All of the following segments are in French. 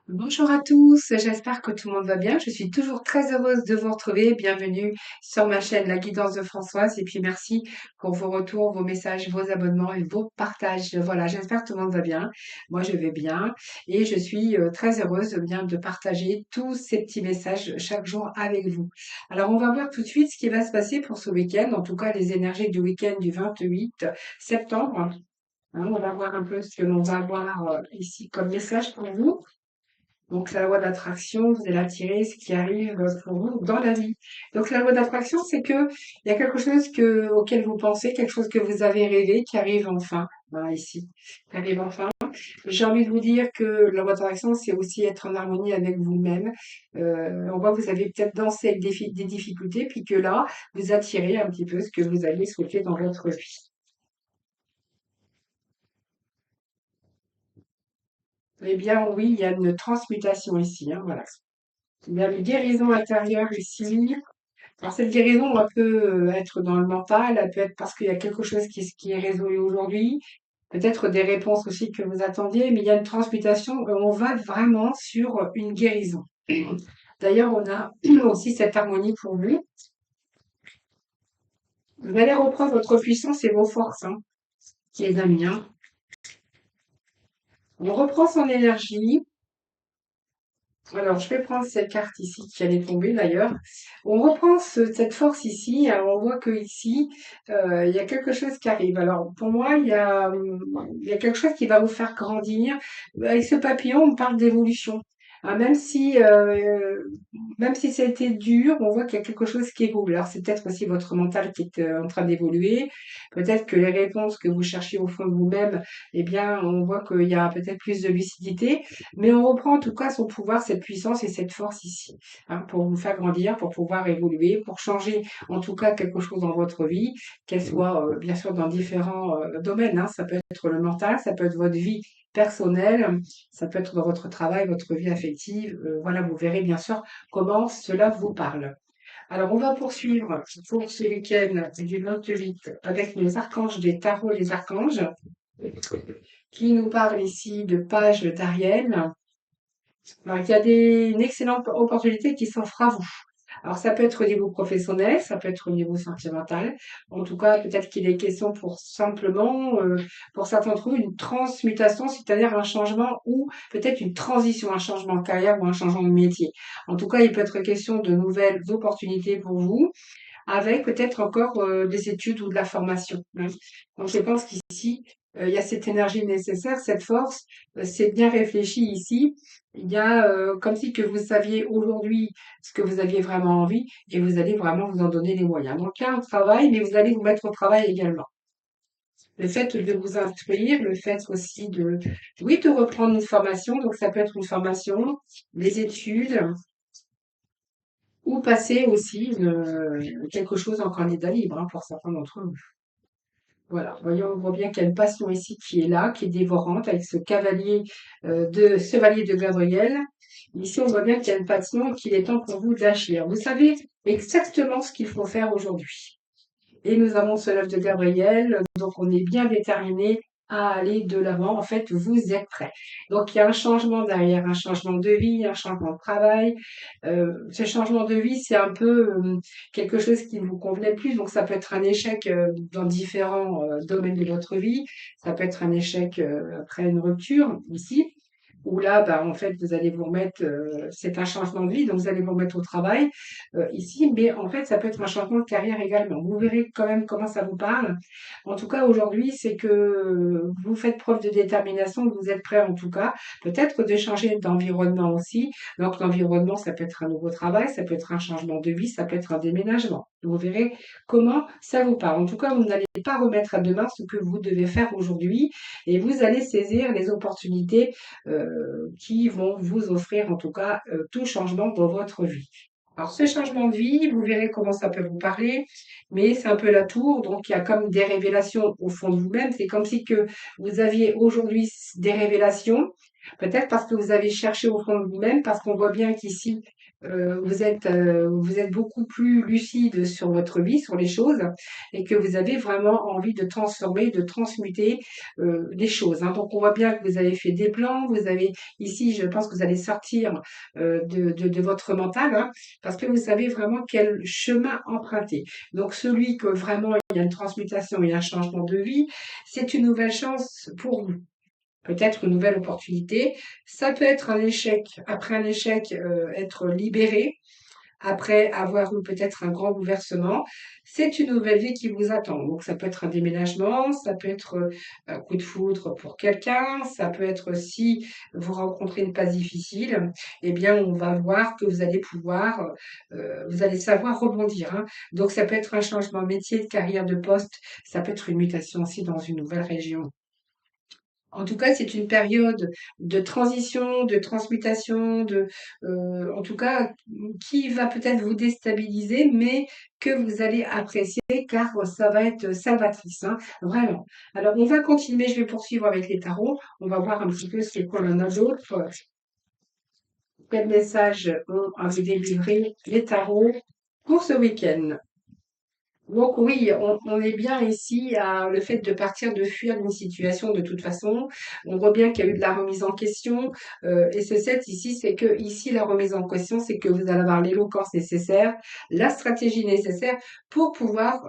Bonjour à tous, j'espère que tout le monde va bien. Je suis toujours très heureuse de vous retrouver. Bienvenue sur ma chaîne La Guidance de Françoise et puis merci pour vos retours, vos messages, vos abonnements et vos partages. Voilà, j'espère que tout le monde va bien. Moi, je vais bien et je suis très heureuse bien de partager tous ces petits messages chaque jour avec vous. Alors, on va voir tout de suite ce qui va se passer pour ce week-end, en tout cas les énergies du week-end du 28 septembre. On va voir un peu ce que l'on va avoir ici comme message pour vous. Donc, la loi d'attraction, vous allez attirer ce qui arrive pour vous dans la vie. Donc, la loi d'attraction, c'est que il y a quelque chose auquel vous pensez, quelque chose que vous avez rêvé qui arrive enfin. Voilà, ici, qui arrive enfin. J'ai envie de vous dire que la loi d'attraction, c'est aussi être en harmonie avec vous-même. On voit que vous avez peut-être dansé avec des difficultés, puis que là, vous attirez un petit peu ce que vous allez souhaiter dans votre vie. Eh bien, oui, il y a une transmutation ici, hein, voilà. Il y a une guérison intérieure ici. Alors cette guérison, elle peut être dans le mental, elle peut être parce qu'il y a quelque chose qui est résolu aujourd'hui, peut-être des réponses aussi que vous attendiez, mais il y a une transmutation, on va vraiment sur une guérison. D'ailleurs, on a aussi cette harmonie pour vous. Vous allez reprendre votre puissance et vos forces, hein, les amis, hein. On reprend son énergie. Alors, je vais prendre cette carte ici qui allait tomber d'ailleurs. On reprend cette force ici. Alors, on voit que ici, il y a quelque chose qui arrive. Alors, pour moi, il y a quelque chose qui va vous faire grandir. Avec ce papillon, on parle d'évolution. Hein, même si ça a été dur, on voit qu'il y a quelque chose qui évolue. Alors, c'est peut-être aussi votre mental qui est en train d'évoluer. Peut-être que les réponses que vous cherchez au fond de vous-même, eh bien, on voit qu'il y a peut-être plus de lucidité. Mais on reprend en tout cas son pouvoir, cette puissance et cette force ici, hein, pour vous faire grandir, pour pouvoir évoluer, pour changer en tout cas quelque chose dans votre vie, qu'elle soit bien sûr dans différents domaines, hein. Ça peut être le mental, ça peut être votre vie personnelle, ça peut être dans votre travail, votre vie affective. Voilà, vous verrez bien sûr comment cela vous parle. Alors, on va poursuivre pour ce week-end du 28 avec les archanges des tarots, les archanges, qui nous parlent ici de pages d'Ariel. Alors, il y a une excellente opportunité qui s'offre à vous. Alors, ça peut être au niveau professionnel, ça peut être au niveau sentimental. En tout cas, peut-être qu'il est question pour simplement, pour certains d'entre vous, une transmutation, c'est-à-dire un changement ou peut-être une transition, un changement de carrière ou un changement de métier. En tout cas, il peut être question de nouvelles opportunités pour vous avec peut-être encore des études ou de la formation, hein. Donc je pense qu'ici, il y a cette énergie nécessaire, cette force, c'est bien réfléchi ici. Il y a comme si que vous saviez aujourd'hui ce que vous aviez vraiment envie et vous allez vraiment vous en donner les moyens. Donc il y a un travail, mais vous allez vous mettre au travail également. Le fait de vous instruire, le fait aussi oui, de reprendre une formation, donc ça peut être une formation, des études, ou passer aussi quelque chose en candidat libre, hein, pour certains d'entre vous. Voilà, voyons, on voit bien qu'il y a une passion ici qui est là, qui est dévorante, avec ce cavalier chevalier de Gabriel. Ici, on voit bien qu'il y a une passion et qu'il est temps pour vous d'agir. Vous savez exactement ce qu'il faut faire aujourd'hui. Et nous avons ce 9 de Gabriel, donc on est bien déterminé à aller de l'avant. En fait, vous êtes prêts. Donc il y a un changement derrière, un changement de vie, un changement de travail. Ce changement de vie, c'est un peu quelque chose qui ne vous convenait plus. Donc ça peut être un échec dans différents domaines de votre vie. Ça peut être un échec après une rupture ici où là, bah, en fait, vous allez vous remettre, c'est un changement de vie, donc vous allez vous remettre au travail ici, mais en fait, ça peut être un changement de carrière également. Vous verrez quand même comment ça vous parle. En tout cas, aujourd'hui, c'est que vous faites preuve de détermination, que vous êtes prêt en tout cas, peut-être de changer d'environnement aussi. Donc, l'environnement, ça peut être un nouveau travail, ça peut être un changement de vie, ça peut être un déménagement. Vous verrez comment ça vous parle. En tout cas, vous n'allez pas remettre à demain ce que vous devez faire aujourd'hui et vous allez saisir les opportunités qui vont vous offrir en tout cas tout changement dans votre vie. Alors, ce changement de vie, vous verrez comment ça peut vous parler, mais c'est un peu la tour, donc il y a comme des révélations au fond de vous-même. C'est comme si que vous aviez aujourd'hui des révélations, Peut-être parce que vous avez cherché au fond de vous-même, parce qu'on voit bien qu'ici, vous êtes beaucoup plus lucide sur votre vie, sur les choses, et que vous avez vraiment envie de transformer, de transmuter les choses, hein. Donc on voit bien que vous avez fait des plans, vous avez ici, je pense que vous allez sortir de votre mental, hein, parce que vous savez vraiment quel chemin emprunter. Donc celui que vraiment il y a une transmutation, il y a un changement de vie, c'est une nouvelle chance pour vous, peut-être une nouvelle opportunité. Ça peut être un échec, après un échec, être libéré, après avoir eu peut-être un grand bouleversement. C'est une nouvelle vie qui vous attend. Donc ça peut être un déménagement, ça peut être un coup de foudre pour quelqu'un, ça peut être si vous rencontrez une passe difficile, eh bien on va voir que vous allez pouvoir, vous allez savoir rebondir, hein. Donc ça peut être un changement de métier, de carrière, de poste, ça peut être une mutation aussi dans une nouvelle région. En tout cas, c'est une période de transition, de transmutation, en tout cas, qui va peut-être vous déstabiliser, mais que vous allez apprécier car ça va être salvatrice, hein, vraiment. Alors, on va continuer, je vais poursuivre avec les tarots. On va voir un petit peu ce qu'on en a d'autres. Quel message ont à vous délivrer les tarots pour ce week-end? Donc oui, on est bien ici à le fait de partir, de fuir d'une situation de toute façon. On voit bien qu'il y a eu de la remise en question. Et ce 7 ici, c'est que ici, la remise en question, c'est que vous allez avoir l'éloquence nécessaire, la stratégie nécessaire pour pouvoir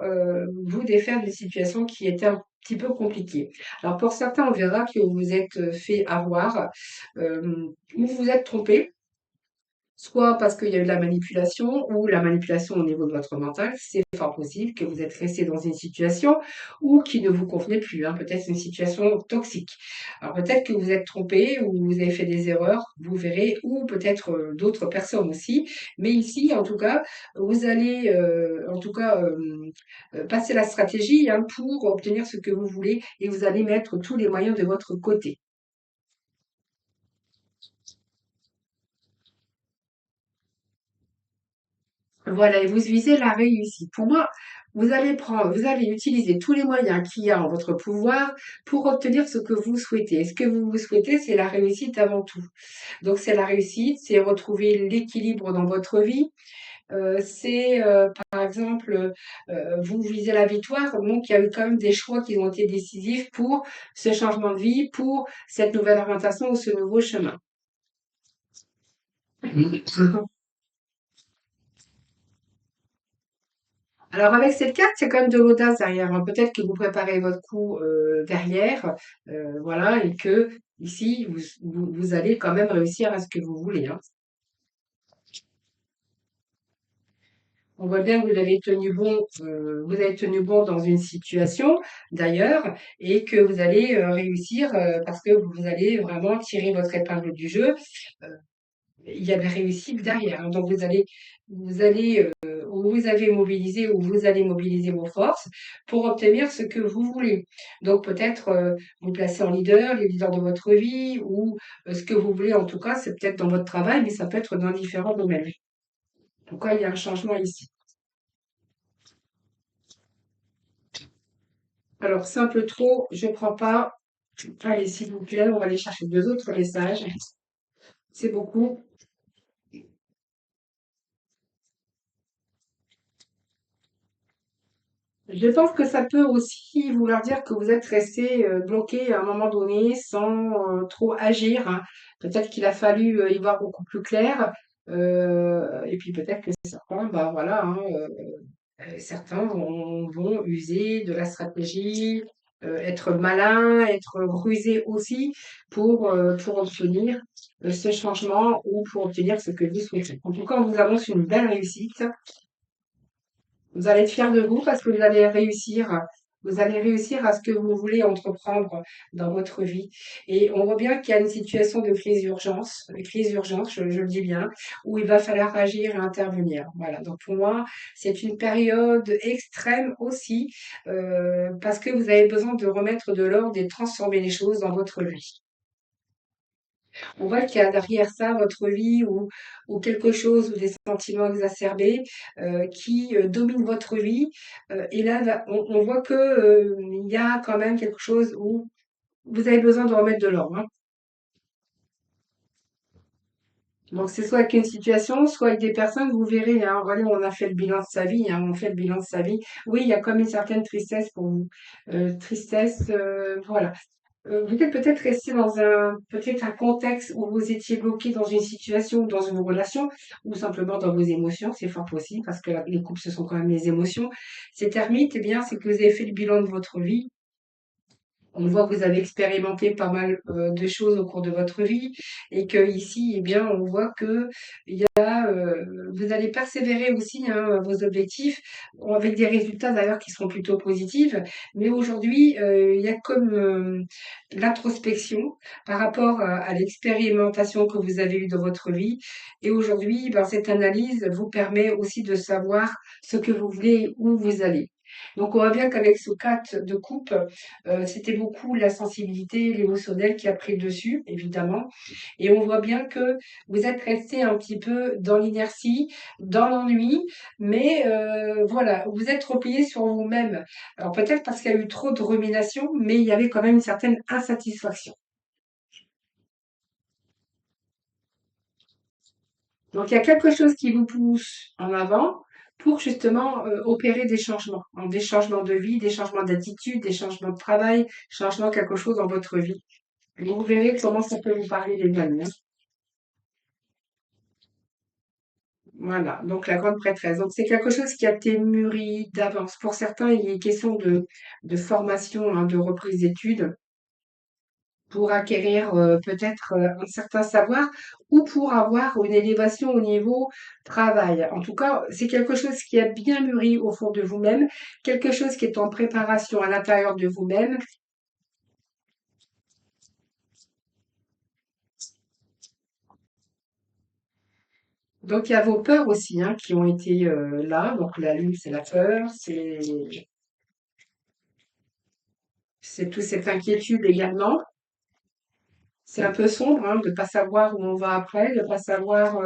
vous défaire d'une situation qui était un petit peu compliquée. Alors pour certains, on verra que vous vous êtes fait avoir, ou vous vous êtes trompé. Soit parce qu'il y a eu de la manipulation ou la manipulation au niveau de votre mental, c'est fort possible que vous êtes resté dans une situation ou qui ne vous convenait plus, hein, peut-être une situation toxique. Alors peut-être que vous êtes trompé ou vous avez fait des erreurs, vous verrez, ou peut-être d'autres personnes aussi. Mais ici, en tout cas, vous allez passer la stratégie, hein, pour obtenir ce que vous voulez et vous allez mettre tous les moyens de votre côté. Voilà, et vous visez la réussite. Pour moi, vous allez utiliser tous les moyens qu'il y a en votre pouvoir pour obtenir ce que vous souhaitez. Et ce que vous souhaitez, c'est la réussite avant tout. Donc, c'est la réussite, c'est retrouver l'équilibre dans votre vie. Par exemple, vous visez la victoire, donc il y a eu quand même des choix qui ont été décisifs pour ce changement de vie, pour cette nouvelle orientation ou ce nouveau chemin. Alors avec cette carte, il y a quand même de l'audace derrière, hein. Peut-être que vous préparez votre coup derrière, voilà, et que ici, vous allez quand même réussir à ce que vous voulez, hein. On voit bien que vous avez tenu bon dans une situation d'ailleurs, et que vous allez réussir parce que vous allez vraiment tirer votre épingle du jeu. Il y a de la réussite derrière, hein. Donc vous avez mobilisé ou vous allez mobiliser vos forces pour obtenir ce que vous voulez. Donc peut-être vous placer en leader, les leaders de votre vie ou ce que vous voulez en tout cas, c'est peut-être dans votre travail, mais ça peut être dans différents domaines. En tout cas, il y a un changement ici. Alors simple trop, je prends pas. Allez, s'il vous plaît, on va aller chercher deux autres messages. C'est beaucoup. Je pense que ça peut aussi vouloir dire que vous êtes resté bloqué à un moment donné sans trop agir, hein. Peut-être qu'il a fallu y voir beaucoup plus clair. Et puis peut-être que certains, bah voilà, hein, certains vont user de la stratégie, être malin, être rusé aussi pour obtenir ce changement ou pour obtenir ce que vous souhaitez. En tout cas, on vous annonce une belle réussite. Vous allez être fiers de vous parce que vous allez réussir à ce que vous voulez entreprendre dans votre vie. Et on voit bien qu'il y a une situation de crise urgence, je le dis bien, où il va falloir agir et intervenir. Voilà. Donc pour moi, c'est une période extrême aussi, parce que vous avez besoin de remettre de l'ordre et de transformer les choses dans votre vie. On voit qu'il y a derrière ça votre vie ou quelque chose ou des sentiments exacerbés qui dominent votre vie. Et là, on voit que il y a quand même quelque chose où vous avez besoin de remettre de l'ordre, hein. Donc, c'est soit avec une situation, soit avec des personnes, vous verrez, hein, voilà, on a fait le bilan de sa vie, hein, on fait le bilan de sa vie. Oui, il y a comme une certaine tristesse pour vous. Tristesse, voilà. Vous êtes peut-être resté dans peut-être un contexte où vous étiez bloqué dans une situation ou dans une relation, ou simplement dans vos émotions, c'est fort possible, parce que les couples, ce sont quand même les émotions. Cet ermite, eh bien, c'est que vous avez fait le bilan de votre vie. On voit que vous avez expérimenté pas mal de choses au cours de votre vie et que ici, eh bien, on voit que il y a, vous allez persévérer aussi hein, vos objectifs avec des résultats d'ailleurs qui seront plutôt positifs. Mais aujourd'hui, il y a comme l'introspection par rapport à l'expérimentation que vous avez eue dans votre vie. Et aujourd'hui, ben, cette analyse vous permet aussi de savoir ce que vous voulez, où vous allez. Donc, on voit bien qu'avec ce 4 de coupe, c'était beaucoup la sensibilité, l'émotionnel qui a pris le dessus, évidemment. Et on voit bien que vous êtes resté un petit peu dans l'inertie, dans l'ennui, mais voilà, vous êtes replié sur vous-même. Alors peut-être parce qu'il y a eu trop de rumination, mais il y avait quand même une certaine insatisfaction. Donc il y a quelque chose qui vous pousse en avant pour justement opérer des changements de vie, des changements d'attitude, des changements de travail, changements quelque chose dans votre vie. Vous verrez comment ça peut vous parler les amis. Hein. Voilà, donc la grande prêtresse. Donc c'est quelque chose qui a été mûri d'avance. Pour certains, il est question de formation, hein, de reprise d'études pour acquérir peut-être un certain savoir ou pour avoir une élévation au niveau travail. En tout cas, c'est quelque chose qui a bien mûri au fond de vous-même, quelque chose qui est en préparation à l'intérieur de vous-même. Donc il y a vos peurs aussi hein, qui ont été là. Donc la lune, c'est la peur, c'est toute cette inquiétude également. C'est un peu sombre hein, de pas savoir où on va après, de pas savoir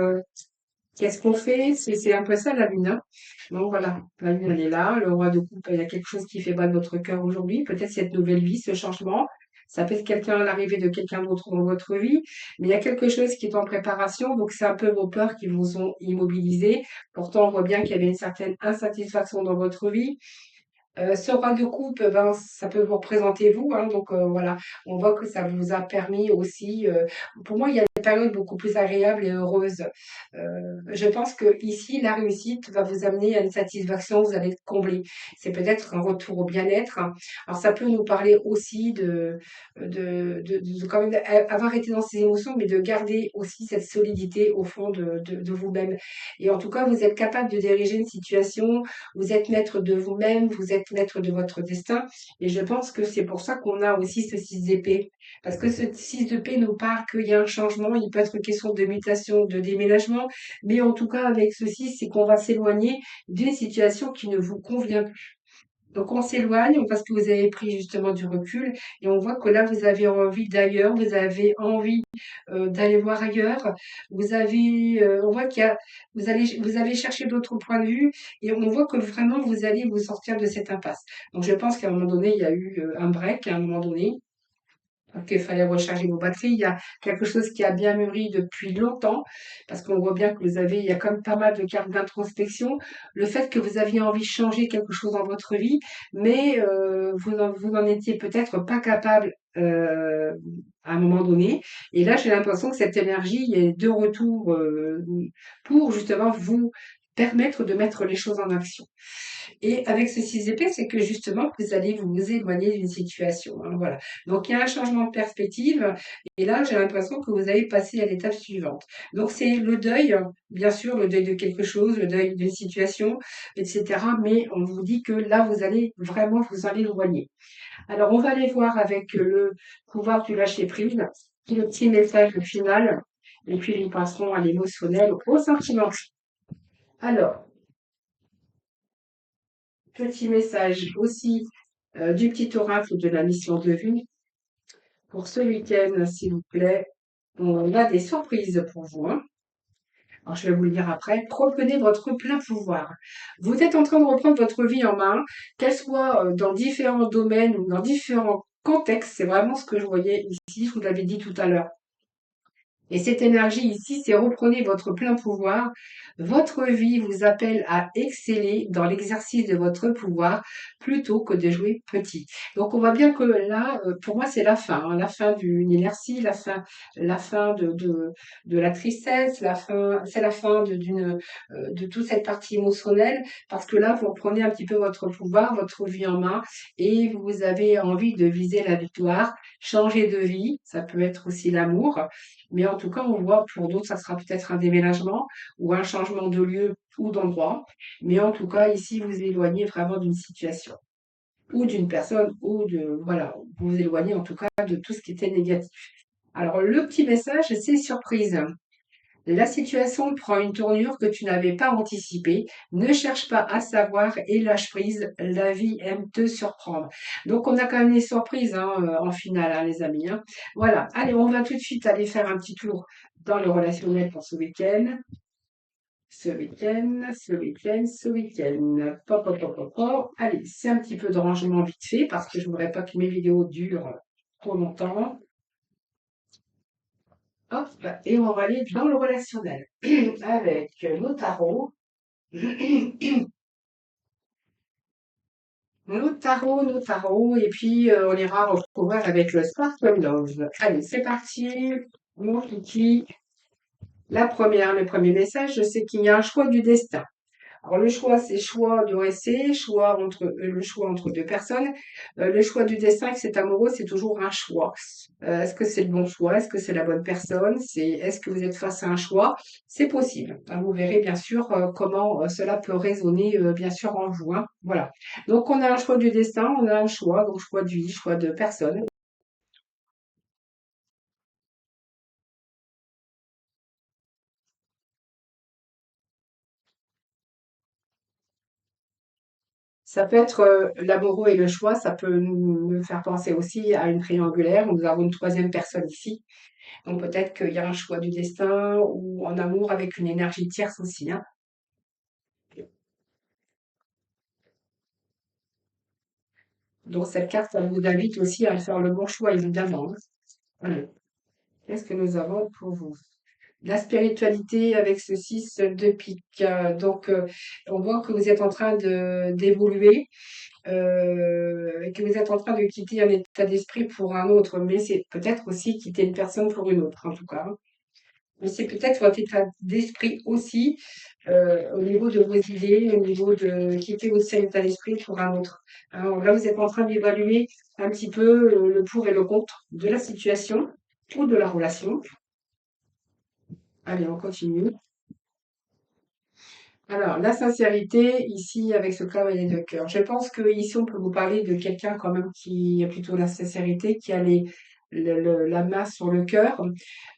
qu'est-ce qu'on fait. C'est un peu ça la lune. Hein. Donc voilà, la lune elle est là, le roi de coupe, il y a quelque chose qui fait battre votre cœur aujourd'hui. Peut-être cette nouvelle vie, ce changement. Ça peut être l'arrivée de quelqu'un d'autre dans votre vie, mais il y a quelque chose qui est en préparation, donc c'est un peu vos peurs qui vous ont immobilisé. Pourtant, on voit bien qu'il y avait une certaine insatisfaction dans votre vie. Ce roi de coupe, ben, ça peut vous représenter vous, hein, donc voilà, on voit que ça vous a permis aussi. Pour moi, il y a des périodes beaucoup plus agréables et heureuses. Je pense que ici, la réussite va vous amener à une satisfaction, vous allez être comblé. C'est peut-être un retour au bien-être. Hein. Alors ça peut nous parler aussi de quand même avoir été dans ces émotions, mais de garder aussi cette solidité au fond de vous-même. Et en tout cas, vous êtes capable de diriger une situation vous êtes maître de vous-même, vous êtes maître de votre destin. Et je pense que c'est pour ça qu'on a aussi ce 6 d'épée. Parce que ce 6 d'épée nous parle qu'il y a un changement, il peut être question de mutation, de déménagement, mais en tout cas avec ceci, c'est qu'on va s'éloigner d'une situation qui ne vous convient plus. Donc on s'éloigne parce que vous avez pris justement du recul et on voit que là vous avez envie d'ailleurs, vous avez envie d'aller voir ailleurs. Vous avez, on voit qu'il y a, vous avez cherché d'autres points de vue et on voit que vraiment vous allez vous sortir de cette impasse. Donc je pense qu'à un moment donné, il y a eu un break à un moment donné. Donc, il fallait recharger vos batteries. Il y a quelque chose qui a bien mûri depuis longtemps, parce qu'on voit bien que il y a quand même pas mal de cartes d'introspection. Le fait que vous aviez envie de changer quelque chose dans votre vie, mais vous n'en étiez peut-être pas capable à un moment donné. Et là, j'ai l'impression que cette énergie est de retour pour justement vous permettre de mettre les choses en action. Et avec ce 6 épées, c'est que justement, vous allez vous éloigner d'une situation. Hein, voilà. Donc, il y a un changement de perspective. Et là, j'ai l'impression que vous allez passer à l'étape suivante. Donc, c'est le deuil, bien sûr, le deuil de quelque chose, le deuil d'une situation, etc. Mais on vous dit que là, vous allez vraiment vous en éloigner. Alors, on va aller voir avec le pouvoir du lâcher-prise, qui est le petit message final. Et puis, nous passerons à l'émotionnel, au sentiment. Alors, petit message aussi du petit oracle de la mission de vie. Pour ce week-end, s'il vous plaît, on a des surprises pour vous. Hein. Alors, je vais vous le dire après. Reprenez votre plein pouvoir. Vous êtes en train de reprendre votre vie en main, qu'elle soit dans différents domaines ou dans différents contextes. C'est vraiment ce que je voyais ici. Je vous l'avais dit tout à l'heure. Et cette énergie ici, c'est reprenez votre plein pouvoir. Votre vie vous appelle à exceller dans l'exercice de votre pouvoir plutôt que de jouer petit. Donc on voit bien que là, pour moi, c'est la fin, hein, la fin d'une inertie, la fin de la tristesse, c'est la fin de toute cette partie émotionnelle, parce que là, vous reprenez un petit peu votre pouvoir, votre vie en main, et vous avez envie de viser la victoire, changer de vie, ça peut être aussi l'amour. Mais en tout cas, on voit pour d'autres, ça sera peut-être un déménagement ou un changement de lieu ou d'endroit. Mais en tout cas, ici, vous éloignez vraiment d'une situation ou d'une personne ou voilà, vous vous éloignez en tout cas de tout ce qui était négatif. Alors, le petit message, c'est surprise. La situation prend une tournure que tu n'avais pas anticipée. Ne cherche pas à savoir et lâche prise. La vie aime te surprendre. Donc, on a quand même des surprises hein, en finale, hein, les amis. Hein. Voilà. Allez, on va tout de suite aller faire un petit tour dans le relationnel pour ce week-end. Ce week-end, ce week-end, ce week-end. Pop, pop, pop, pop, pop. Allez, c'est un petit peu de rangement vite fait parce que je ne voudrais pas que mes vidéos durent trop longtemps. Hop, et on va aller dans le relationnel avec nos tarots. Nos tarots, et puis on ira recouvrir avec le Sparkle Love. Allez, c'est parti, mon kiki. Le premier message, c'est qu'il y a un choix du destin. Alors le choix, c'est choix de rester, le choix entre deux personnes. Le choix du destin avec cet amoureux, c'est toujours un choix. Est-ce que c'est le bon choix? Est-ce que c'est la bonne personne? Est-ce que vous êtes face à un choix? C'est possible. Hein, vous verrez bien sûr comment cela peut résonner bien sûr en vous. Hein. Voilà. Donc on a un choix du destin, on a un choix, donc choix de vie, choix de personne. Ça peut être l'amoureux et le choix, ça peut nous faire penser aussi à une triangulaire. Nous avons une troisième personne ici. Donc peut-être qu'il y a un choix du destin ou en amour avec une énergie tierce aussi. Hein. Donc cette carte, elle vous invite aussi à faire le bon choix, évidemment. Hein. Allez, qu'est-ce que nous avons pour vous? La spiritualité avec ce 6 de pique. Donc on voit que vous êtes en train de d'évoluer et que vous êtes en train de quitter un état d'esprit pour un autre, mais c'est peut-être aussi quitter une personne pour une autre, en tout cas. Hein. Mais c'est peut-être votre état d'esprit aussi, au niveau de vos idées, au niveau de quitter votre seul état d'esprit pour un autre. Alors là, vous êtes en train d'évaluer un petit peu le pour et le contre de la situation ou de la relation. Allez, on continue. Alors, la sincérité, ici, avec ce cavalier de cœur. Je pense que ici, on peut vous parler de quelqu'un quand même qui a plutôt la sincérité, qui a la main sur le cœur.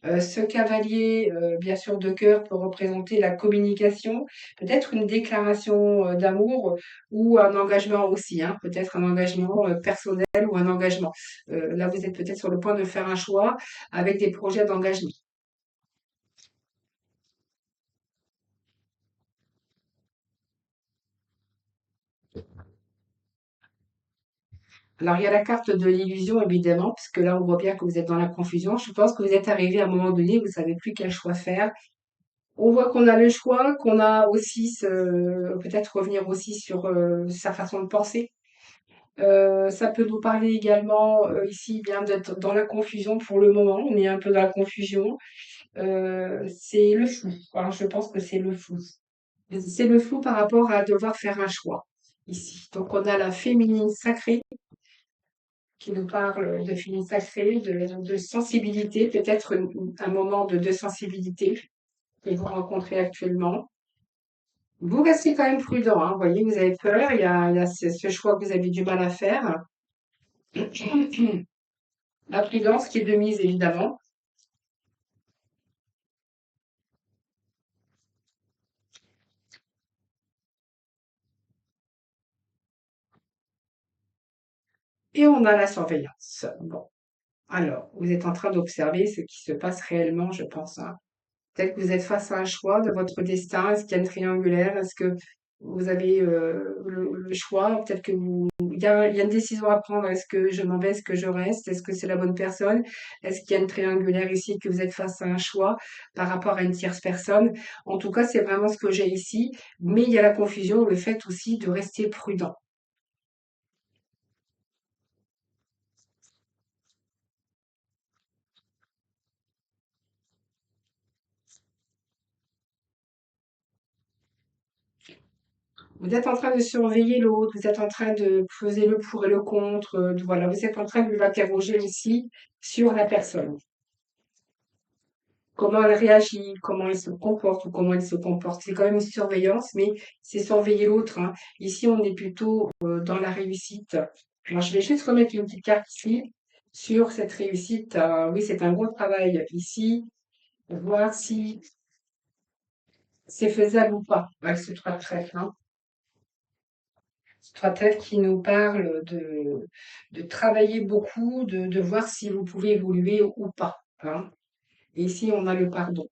Ce cavalier, bien sûr, de cœur peut représenter la communication, peut-être une déclaration d'amour ou un engagement aussi, hein, peut-être un engagement personnel ou un engagement. Là, vous êtes peut-être sur le point de faire un choix avec des projets d'engagement. Alors, il y a la carte de l'illusion, évidemment, puisque là, on voit bien que vous êtes dans la confusion. Je pense que vous êtes arrivé à un moment donné, vous savez plus quel choix faire. On voit qu'on a le choix, qu'on a aussi peut-être revenir aussi sur sa façon de penser. Ça peut nous parler également ici bien d'être dans la confusion pour le moment. On est un peu dans la confusion. C'est le flou. Alors, je pense que c'est le flou. C'est le flou par rapport à devoir faire un choix ici. Donc, on a la féminine sacrée qui nous parle de féminine sacrée, de sensibilité, peut-être un moment de sensibilité que vous rencontrez actuellement. Vous restez quand même prudent, hein. Vous voyez, vous avez peur, il y a ce choix que vous avez du mal à faire. La prudence qui est de mise, évidemment. Et on a la surveillance. Bon, alors, vous êtes en train d'observer ce qui se passe réellement, je pense. Hein. Peut-être que vous êtes face à un choix de votre destin. Est-ce qu'il y a une triangulaire? Est-ce que vous avez le choix. Peut-être que il y a une décision à prendre. Est-ce que je m'en vais, est-ce que je reste? Est-ce que c'est la bonne personne? Est-ce qu'il y a une triangulaire ici que vous êtes face à un choix par rapport à une tierce personne? En tout cas, c'est vraiment ce que j'ai ici. Mais il y a la confusion, le fait aussi de rester prudent. Vous êtes en train de surveiller l'autre, vous êtes en train de peser le pour et le contre, voilà, vous êtes en train de l'interroger aussi sur la personne. Comment elle réagit, comment elle se comporte ou comment elle se comporte. C'est quand même une surveillance, mais c'est surveiller l'autre, hein. Ici, on est plutôt dans la réussite. Alors, je vais juste remettre une petite carte ici sur cette réussite. Oui, c'est un gros travail ici, voir si c'est faisable ou pas avec ce trois traits, hein. Trois traits qui nous parle de travailler beaucoup, de voir si vous pouvez évoluer ou pas, hein. Et ici, on a le pardon.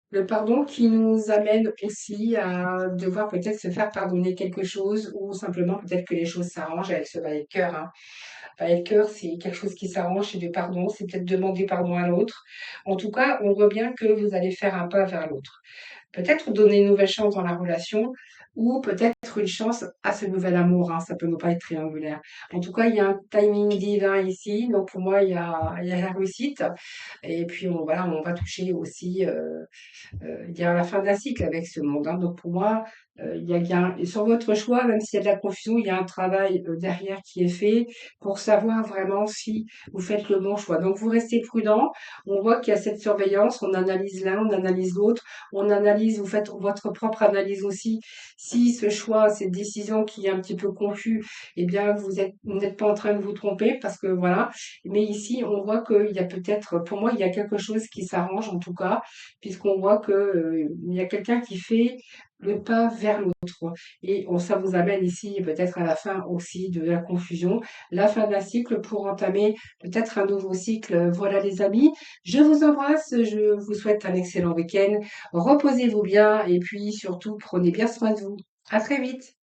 Le pardon qui nous amène aussi à devoir peut-être se faire pardonner quelque chose ou simplement peut-être que les choses s'arrangent avec ce valet de cœur, hein. Valet de cœur, c'est quelque chose qui s'arrange, c'est du pardon, c'est peut-être demander pardon à l'autre. En tout cas, on voit bien que vous allez faire un pas vers l'autre. Peut-être donner une nouvelle chance dans la relation ou peut-être une chance à ce nouvel amour, hein. Ça peut ne pas être triangulaire. En tout cas, il y a un timing divin ici. Donc pour moi, il y a la réussite. Et puis voilà, on va toucher aussi il y a la fin d'un cycle avec ce monde, hein. Donc pour moi, il y a et sur votre choix, même s'il y a de la confusion, il y a un travail derrière qui est fait pour savoir vraiment si vous faites le bon choix. Donc vous restez prudent. On voit qu'il y a cette surveillance. On analyse l'un, on analyse l'autre. On analyse, vous faites votre propre analyse aussi. Si ce choix, cette décision qui est un petit peu confus, eh bien vous n'êtes pas en train de vous tromper parce que voilà. Mais ici, on voit qu'il y a peut-être, pour moi, il y a quelque chose qui s'arrange en tout cas puisqu'on voit que, il y a quelqu'un qui fait le pas vers l'autre. Et ça vous amène ici peut-être à la fin aussi de la confusion, la fin d'un cycle pour entamer peut-être un nouveau cycle. Voilà les amis, je vous embrasse, je vous souhaite un excellent week-end. Reposez-vous bien et puis surtout prenez bien soin de vous. À très vite.